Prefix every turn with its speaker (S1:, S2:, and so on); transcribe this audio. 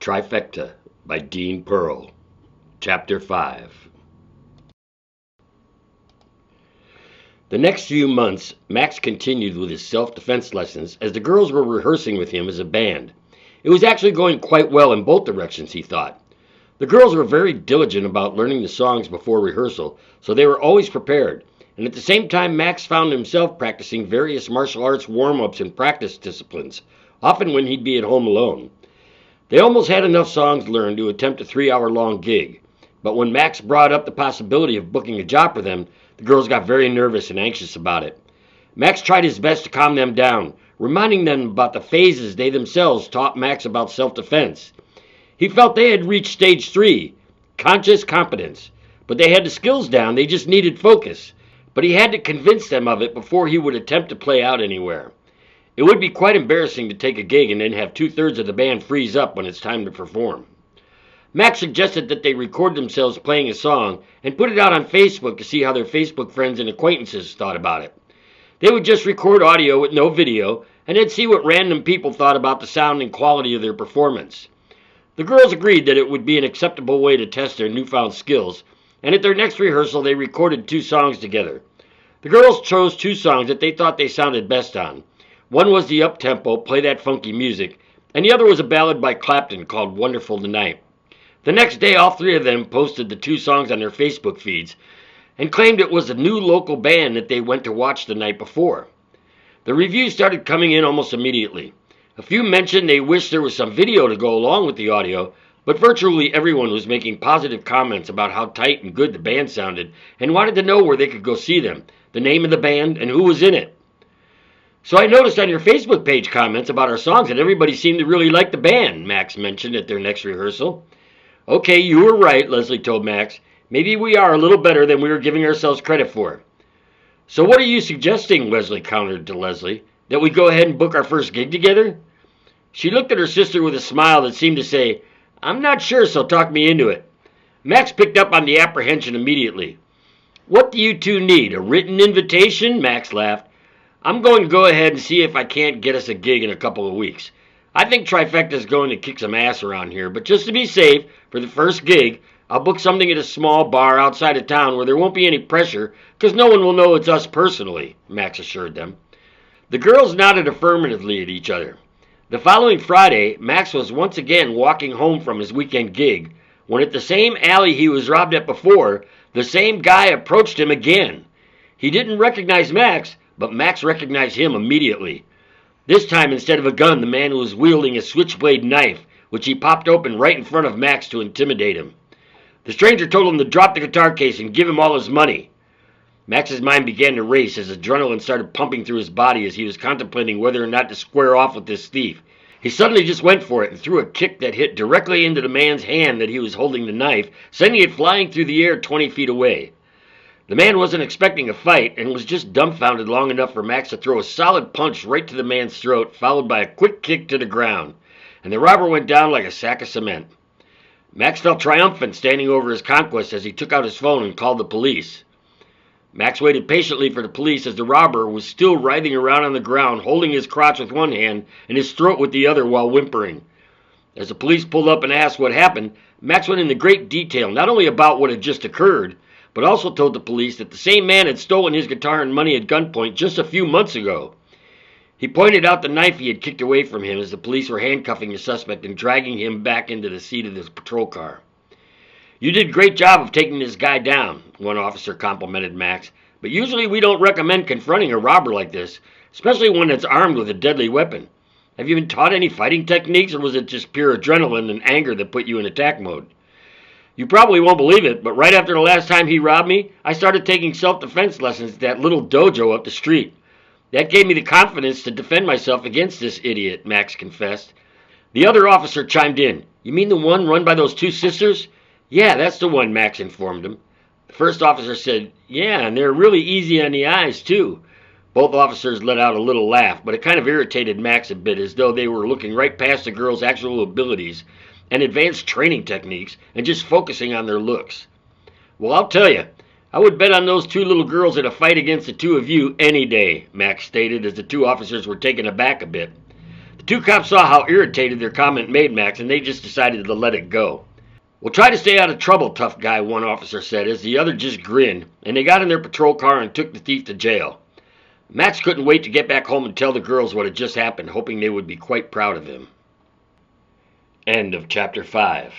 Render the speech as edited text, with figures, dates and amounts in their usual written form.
S1: Trifecta by Dean Pearl. Chapter 5. The next few months, Max continued with his self-defense lessons as the girls were rehearsing with him as a band. It was actually going quite well in both directions, he thought. The girls were very diligent about learning the songs before rehearsal, so they were always prepared. And at the same time, Max found himself practicing various martial arts warm-ups and practice disciplines, often when he'd be at home alone. They almost had enough songs learned to attempt a 3-hour-long gig, but when Max brought up the possibility of booking a job for them, the girls got very nervous and anxious about it. Max tried his best to calm them down, reminding them about the phases they themselves taught Max about self-defense. He felt they had reached stage 3, conscious competence, but they had the skills down, they just needed focus. But he had to convince them of it before he would attempt to play out anywhere. It would be quite embarrassing to take a gig and then have 2/3 of the band freeze up when it's time to perform. Max suggested that they record themselves playing a song and put it out on Facebook to see how their Facebook friends and acquaintances thought about it. They would just record audio with no video and then see what random people thought about the sound and quality of their performance. The girls agreed that it would be an acceptable way to test their newfound skills, and at their next rehearsal they recorded 2 songs together. The girls chose 2 songs that they thought they sounded best on. One was the up-tempo, Play That Funky Music, and the other was a ballad by Clapton called Wonderful Tonight. The next day, all 3 of them posted the 2 songs on their Facebook feeds and claimed it was a new local band that they went to watch the night before. The reviews started coming in almost immediately. A few mentioned they wished there was some video to go along with the audio, but virtually everyone was making positive comments about how tight and good the band sounded and wanted to know where they could go see them, the name of the band, and who was in it. "So I noticed on your Facebook page comments about our songs that everybody seemed to really like the band," Max mentioned at their next rehearsal. "Okay, you were right," Leslie told Max. "Maybe we are a little better than we were giving ourselves credit for." "So what are you suggesting," Wesley countered to Leslie, "that we go ahead and book our first gig together?" She looked at her sister with a smile that seemed to say, "I'm not sure, so talk me into it." Max picked up on the apprehension immediately. "What do you 2 need, a written invitation?" Max laughed. "I'm going to go ahead and see if I can't get us a gig in a couple of weeks. I think Trifecta is going to kick some ass around here, but just to be safe, for the first gig, I'll book something at a small bar outside of town where there won't be any pressure, because no one will know it's us personally," Max assured them. The girls nodded affirmatively at each other. The following Friday, Max was once again walking home from his weekend gig, when at the same alley he was robbed at before, the same guy approached him again. He didn't recognize Max, but Max recognized him immediately. This time, instead of a gun, the man was wielding a switchblade knife, which he popped open right in front of Max to intimidate him. The stranger told him to drop the guitar case and give him all his money. Max's mind began to race as adrenaline started pumping through his body as he was contemplating whether or not to square off with this thief. He suddenly just went for it and threw a kick that hit directly into the man's hand that he was holding the knife, sending it flying through the air 20 feet away. The man wasn't expecting a fight and was just dumbfounded long enough for Max to throw a solid punch right to the man's throat, followed by a quick kick to the ground, and the robber went down like a sack of cement. Max felt triumphant standing over his conquest as he took out his phone and called the police. Max waited patiently for the police as the robber was still writhing around on the ground, holding his crotch with one hand and his throat with the other while whimpering. As the police pulled up and asked what happened, Max went into great detail not only about what had just occurred, but also told the police that the same man had stolen his guitar and money at gunpoint just a few months ago. He pointed out the knife he had kicked away from him as the police were handcuffing the suspect and dragging him back into the seat of his patrol car. "You did a great job of taking this guy down," one officer complimented Max, "but usually we don't recommend confronting a robber like this, especially one that's armed with a deadly weapon. Have you been taught any fighting techniques, or was it just pure adrenaline and anger that put you in attack mode? You probably won't believe it, but right after the last time he robbed me, I started taking self-defense lessons at that little dojo up the street. That gave me the confidence to defend myself against this idiot," Max confessed. The other officer chimed in. "You mean the one run by those 2 sisters?" "Yeah, that's the one," Max informed him. The first officer said, "Yeah, and they're really easy on the eyes, too." Both officers let out a little laugh, but it kind of irritated Max a bit, as though they were looking right past the girls' actual abilities and advanced training techniques and just focusing on their looks. "Well, I'll tell you, I would bet on those 2 little girls in a fight against the 2 of you any day," Max stated as the 2 officers were taken aback a bit. The two cops saw how irritated their comment made Max, and they just decided to let it go. "We'll try to stay out of trouble, tough guy," one officer said, as the other just grinned, and they got in their patrol car and took the thief to jail. Max couldn't wait to get back home and tell the girls what had just happened, hoping they would be quite proud of him. End of chapter 5.